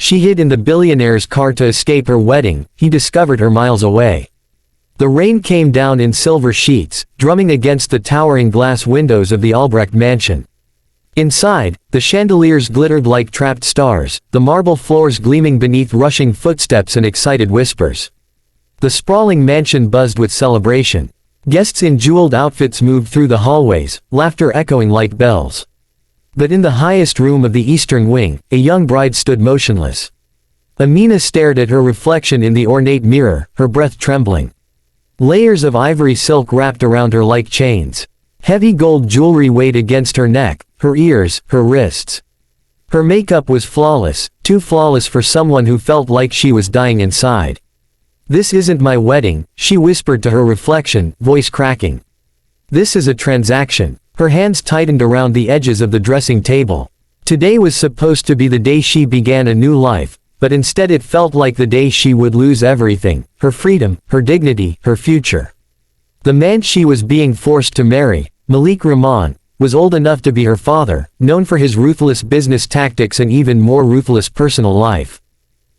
She hid in the billionaire's car to escape her wedding. He discovered her miles away. The rain came down in silver sheets, drumming against the towering glass windows of the Albrecht mansion. Inside, the chandeliers glittered like trapped stars, the marble floors gleaming beneath rushing footsteps and excited whispers. The sprawling mansion buzzed with celebration. Guests in jeweled outfits moved through the hallways, laughter echoing like bells. But in the highest room of the eastern wing, a young bride stood motionless. Amina stared at her reflection in the ornate mirror, her breath trembling. Layers of ivory silk wrapped around her like chains. Heavy gold jewelry weighed against her neck, her ears, her wrists. Her makeup was flawless, too flawless for someone who felt like she was dying inside. "This isn't my wedding," she whispered to her reflection, voice cracking. "This is a transaction." Her hands tightened around the edges of the dressing table. Today was supposed to be the day she began a new life, but instead it felt like the day she would lose everything: her freedom, her dignity, her future. The man she was being forced to marry, Malik Rahman, was old enough to be her father, known for his ruthless business tactics and even more ruthless personal life.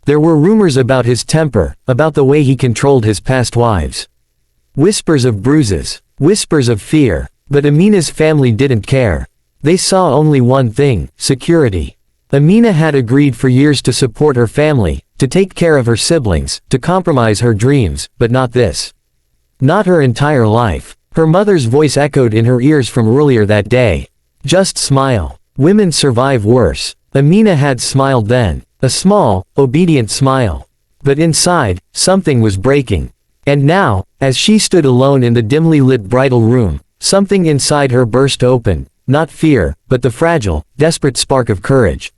There were rumors about his temper, about the way he controlled his past wives. Whispers of bruises, whispers of fear, but Amina's family didn't care. They saw only one thing: security. Amina had agreed for years to support her family, to take care of her siblings, to compromise her dreams, but not this. Not her entire life. Her mother's voice echoed in her ears from earlier that day. "Just smile. Women survive worse." Amina had smiled then. A small, obedient smile. But inside, something was breaking. And now, as she stood alone in the dimly lit bridal room, something inside her burst open, not fear, but the fragile, desperate spark of courage.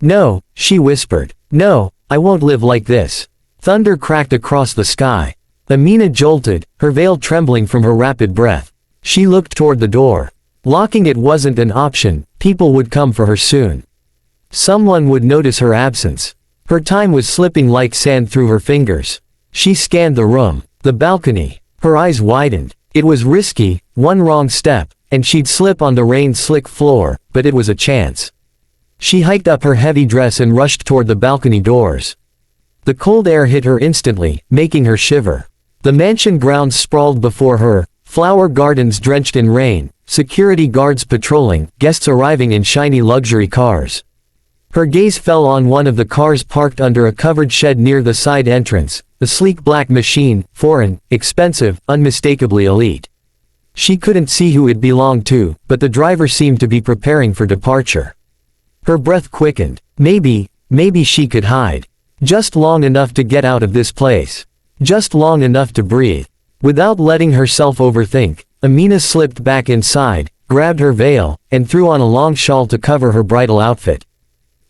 "No," she whispered. "No, I won't live like this." Thunder cracked across the sky. Amina jolted, her veil trembling from her rapid breath. She looked toward the door. Locking it wasn't an option, people would come for her soon. Someone would notice her absence. Her time was slipping like sand through her fingers. She scanned the room, the balcony. Her eyes widened. It was risky, one wrong step, and she'd slip on the rain-slick floor, but it was a chance. She hiked up her heavy dress and rushed toward the balcony doors. The cold air hit her instantly, making her shiver. The mansion grounds sprawled before her, flower gardens drenched in rain, security guards patrolling, guests arriving in shiny luxury cars. Her gaze fell on one of the cars parked under a covered shed near the side entrance, the sleek black machine, foreign, expensive, unmistakably elite. She couldn't see who it belonged to, but the driver seemed to be preparing for departure. Her breath quickened. Maybe she could hide. Just long enough to get out of this place. Just long enough to breathe. Without letting herself overthink, Amina slipped back inside, grabbed her veil, and threw on a long shawl to cover her bridal outfit.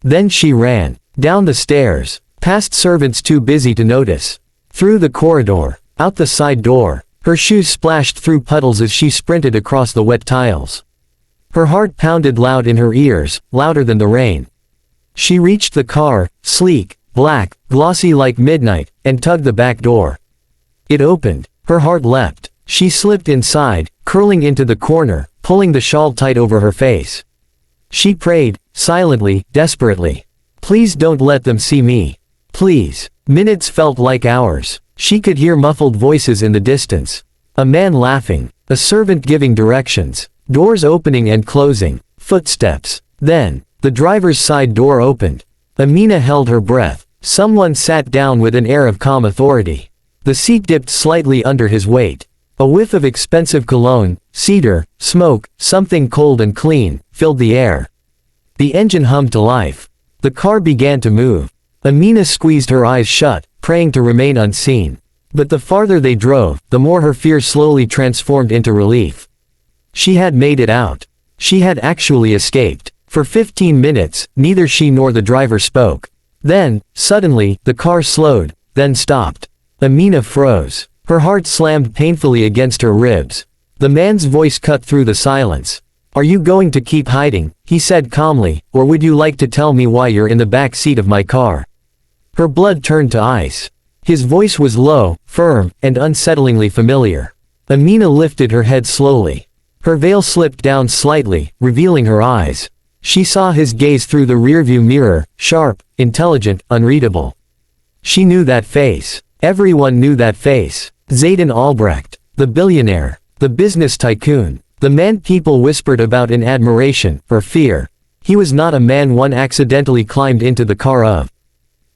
Then she ran. Down the stairs. Past servants too busy to notice. Through the corridor. Out the side door. Her shoes splashed through puddles as she sprinted across the wet tiles. Her heart pounded loud in her ears, louder than the rain. She reached the car, sleek, black, glossy like midnight, and tugged the back door. It opened. Her heart leapt. She slipped inside, curling into the corner, pulling the shawl tight over her face. She prayed, silently, desperately. "Please don't let them see me. Please." Minutes felt like hours. She could hear muffled voices in the distance. A man laughing. A servant giving directions. Doors opening and closing. Footsteps. Then, the driver's side door opened. Amina held her breath. Someone sat down with an air of calm authority. The seat dipped slightly under his weight. A whiff of expensive cologne, cedar, smoke, something cold and clean, filled the air. The engine hummed to life. The car began to move. Amina squeezed her eyes shut, praying to remain unseen. But the farther they drove, the more her fear slowly transformed into relief. She had made it out. She had actually escaped. For 15 minutes, neither she nor the driver spoke. Then, suddenly, the car slowed, then stopped. Amina froze. Her heart slammed painfully against her ribs. The man's voice cut through the silence. "Are you going to keep hiding?" he said calmly, "or would you like to tell me why you're in the back seat of my car?" Her blood turned to ice. His voice was low, firm, and unsettlingly familiar. Amina lifted her head slowly. Her veil slipped down slightly, revealing her eyes. She saw his gaze through the rearview mirror, sharp, intelligent, unreadable. She knew that face. Everyone knew that face. Zayden Albrecht, the billionaire, the business tycoon, the man people whispered about in admiration, or fear. He was not a man one accidentally climbed into the car of.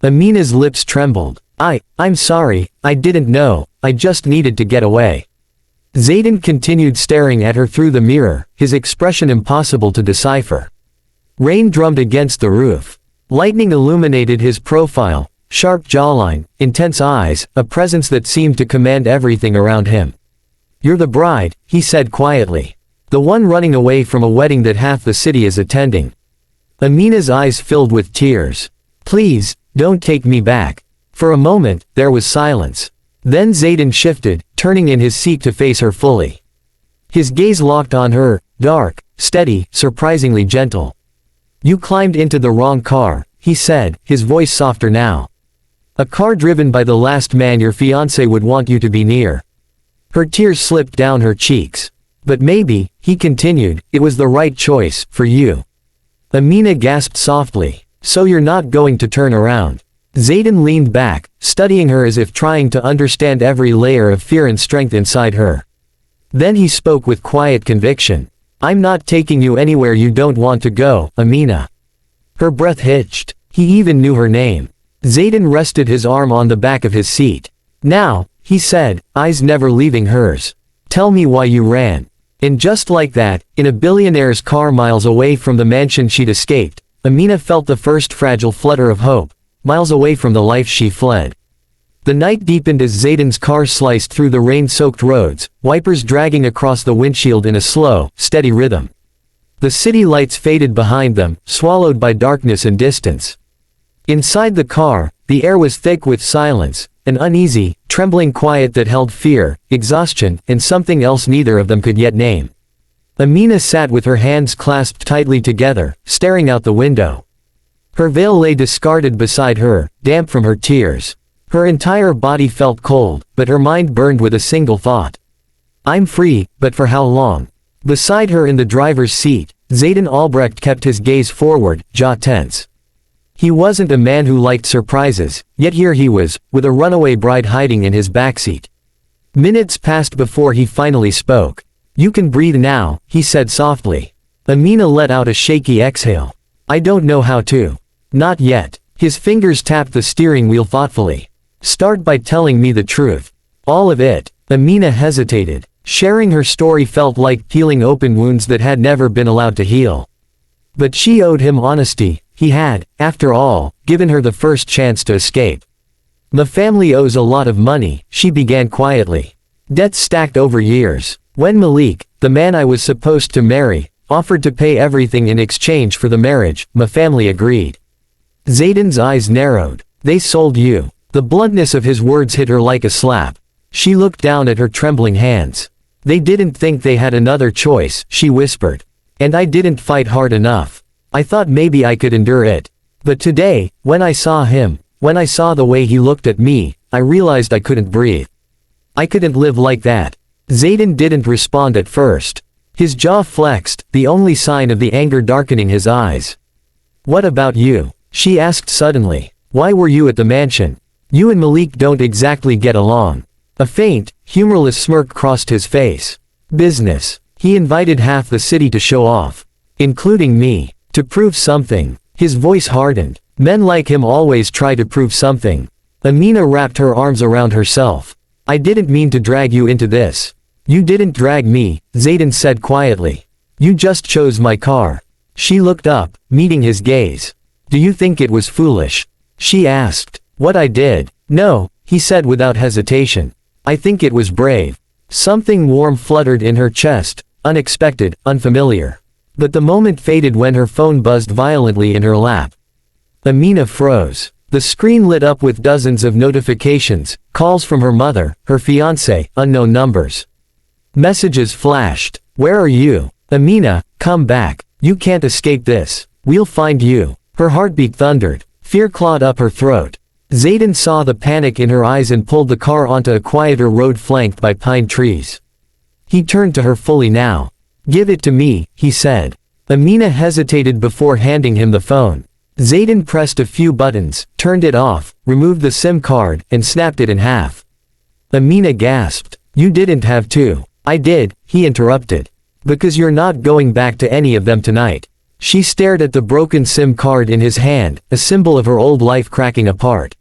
Amina's lips trembled. I'm sorry, I didn't know, I just needed to get away. Zayden continued staring at her through the mirror, his expression impossible to decipher. Rain drummed against the roof. Lightning illuminated his profile, sharp jawline, intense eyes, a presence that seemed to command everything around him. You're the bride, he said quietly. The one running away from a wedding that half the city is attending. Amina's eyes filled with tears. Please, don't take me back. For a moment, there was silence. Then Zayden shifted, turning in his seat to face her fully. His gaze locked on her, dark, steady, surprisingly gentle. You climbed into the wrong car, he said, his voice softer now. A car driven by the last man your fiancé would want you to be near. Her tears slipped down her cheeks. But maybe, he continued, it was the right choice, for you. Amina gasped softly. So you're not going to turn around. Zayden leaned back, studying her as if trying to understand every layer of fear and strength inside her. Then he spoke with quiet conviction. I'm not taking you anywhere you don't want to go, Amina. Her breath hitched. He even knew her name. Zayden rested his arm on the back of his seat. Now, he said, eyes never leaving hers. Tell me why you ran. And just like that, in a billionaire's car miles away from the mansion she'd escaped, Amina felt the first fragile flutter of hope. Miles away from the life she fled. The night deepened as Zayden's car sliced through the rain-soaked roads, wipers dragging across the windshield in a slow, steady rhythm. The city lights faded behind them, swallowed by darkness and distance. Inside the car, the air was thick with silence, an uneasy, trembling quiet that held fear, exhaustion, and something else neither of them could yet name. Amina sat with her hands clasped tightly together, staring out the window. Her veil lay discarded beside her, damp from her tears. Her entire body felt cold, but her mind burned with a single thought. I'm free, but for how long? Beside her in the driver's seat, Zayden Albrecht kept his gaze forward, jaw tense. He wasn't a man who liked surprises, yet here he was, with a runaway bride hiding in his backseat. Minutes passed before he finally spoke. You can breathe now, he said softly. Amina let out a shaky exhale. I don't know how to. Not yet. His fingers tapped the steering wheel thoughtfully. Start by telling me the truth. All of it. Amina hesitated. Sharing her story felt like peeling open wounds that had never been allowed to heal. But she owed him honesty. He had, after all, given her the first chance to escape. The family owes a lot of money, she began quietly. Debts stacked over years. When Malik, the man I was supposed to marry, offered to pay everything in exchange for the marriage, my family agreed. Zayden's eyes narrowed. They sold you. The bluntness of his words hit her like a slap. She looked down at her trembling hands. They didn't think they had another choice, she whispered. And I didn't fight hard enough. I thought maybe I could endure it. But today, when I saw him, when I saw the way he looked at me, I realized I couldn't breathe. I couldn't live like that. Zayden didn't respond at first. His jaw flexed, the only sign of the anger darkening his eyes. What about you? She asked suddenly. Why were you at the mansion? You and Malik don't exactly get along. A faint, humorless smirk crossed his face. Business. He invited half the city to show off. Including me. To prove something. His voice hardened. Men like him always try to prove something. Amina wrapped her arms around herself. I didn't mean to drag you into this. You didn't drag me, Zayden said quietly. You just chose my car. She looked up, meeting his gaze. Do you think it was foolish? She asked. What I did? No, he said without hesitation. I think it was brave. Something warm fluttered in her chest, unexpected, unfamiliar. But the moment faded when her phone buzzed violently in her lap. Amina froze. The screen lit up with dozens of notifications, calls from her mother, her fiancé, unknown numbers. Messages flashed. Where are you? Amina, come back. You can't escape this. We'll find you. Her heartbeat thundered. Fear clawed up her throat. Zayden saw the panic in her eyes and pulled the car onto a quieter road flanked by pine trees. He turned to her fully now. Give it to me, he said. Amina hesitated before handing him the phone. Zayden pressed a few buttons, turned it off, removed the SIM card, and snapped it in half. Amina gasped. "You didn't have to." "I did," he interrupted. "Because you're not going back to any of them tonight." She stared at the broken SIM card in his hand, a symbol of her old life cracking apart.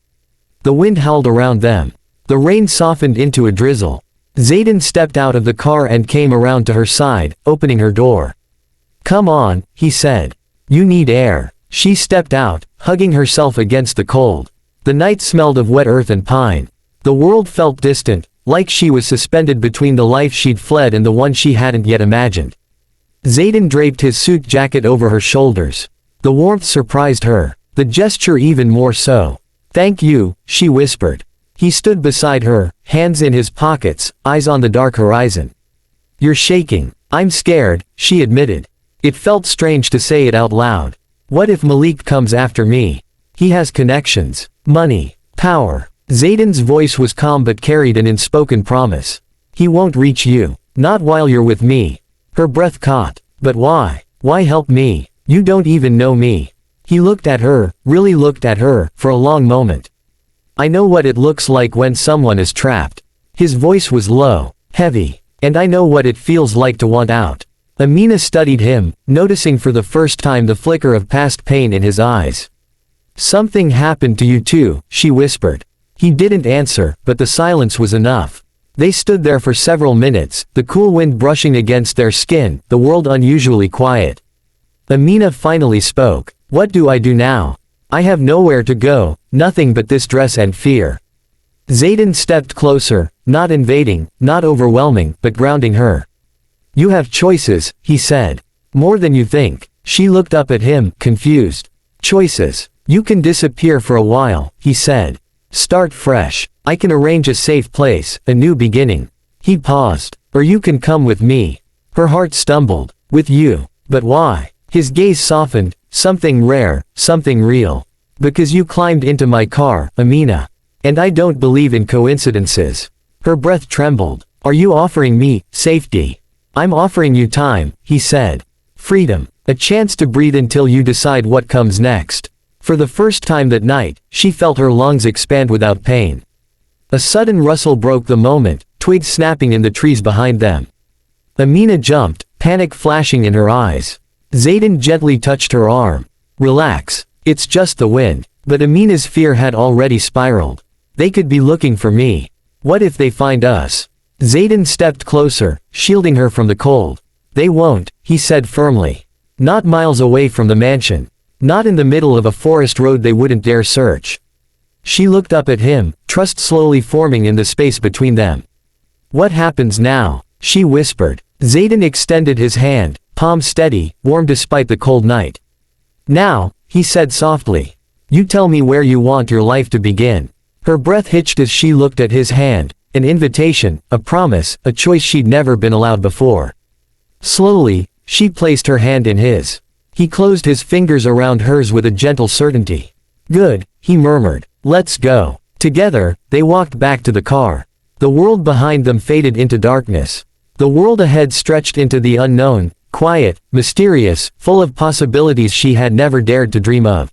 The wind howled around them. The rain softened into a drizzle. Zayden stepped out of the car and came around to her side, opening her door. "Come on," he said. "You need air." She stepped out, hugging herself against the cold. The night smelled of wet earth and pine. The world felt distant, like she was suspended between the life she'd fled and the one she hadn't yet imagined. Zayden draped his suit jacket over her shoulders. The warmth surprised her, the gesture even more so. "Thank you," she whispered. He stood beside her, hands in his pockets, eyes on the dark horizon. "You're shaking." "I'm scared," she admitted. It felt strange to say it out loud. What if Malik comes after me? He has connections, money, power. Zayden's voice was calm but carried an unspoken promise. "He won't reach you. Not while you're with me." Her breath caught. "But why? Why help me? You don't even know me." He looked at her, really looked at her, for a long moment. "I know what it looks like when someone is trapped." His voice was low, heavy. "And I know what it feels like to want out." Amina studied him, noticing for the first time the flicker of past pain in his eyes. "Something happened to you too," she whispered. He didn't answer, but the silence was enough. They stood there for several minutes, the cool wind brushing against their skin, the world unusually quiet. Amina finally spoke. "What do I do now? I have nowhere to go, nothing but this dress and fear." Zayden stepped closer, not invading, not overwhelming, but grounding her. "You have choices," he said. "More than you think." She looked up at him, confused. "Choices. You can disappear for a while," he said. "Start fresh. I can arrange a safe place, a new beginning." He paused. "Or you can come with me." Her heart stumbled. "With you. But why?" His gaze softened. "Something rare, something real. Because you climbed into my car, Amina. And I don't believe in coincidences." Her breath trembled. "Are you offering me safety?" "I'm offering you time," he said. "Freedom. A chance to breathe until you decide what comes next." For the first time that night, she felt her lungs expand without pain. A sudden rustle broke the moment, twigs snapping in the trees behind them. Amina jumped, panic flashing in her eyes. Zayden gently touched her arm. "Relax. It's just the wind." But Amina's fear had already spiraled. "They could be looking for me. What if they find us?" Zayden stepped closer, shielding her from the cold. "They won't," he said firmly. "Not miles away from the mansion. Not in the middle of a forest road they wouldn't dare search." She looked up at him, trust slowly forming in the space between them. "What happens now?" she whispered. Zayden extended his hand, palm steady, warm despite the cold night. "Now," he said softly. "You tell me where you want your life to begin." Her breath hitched as she looked at his hand, an invitation, a promise, a choice she'd never been allowed before. Slowly, she placed her hand in his. He closed his fingers around hers with a gentle certainty. "Good," he murmured. "Let's go." Together, they walked back to the car. The world behind them faded into darkness. The world ahead stretched into the unknown, quiet, mysterious, full of possibilities she had never dared to dream of.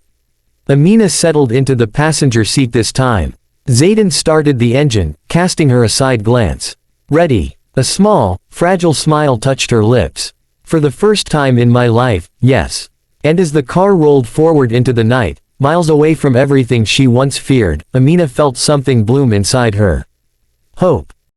Amina settled into the passenger seat this time. Zayden started the engine, casting her a side glance. "Ready?" A small, fragile smile touched her lips. "For the first time in my life, yes." And as the car rolled forward into the night, miles away from everything she once feared, Amina felt something bloom inside her. Hope.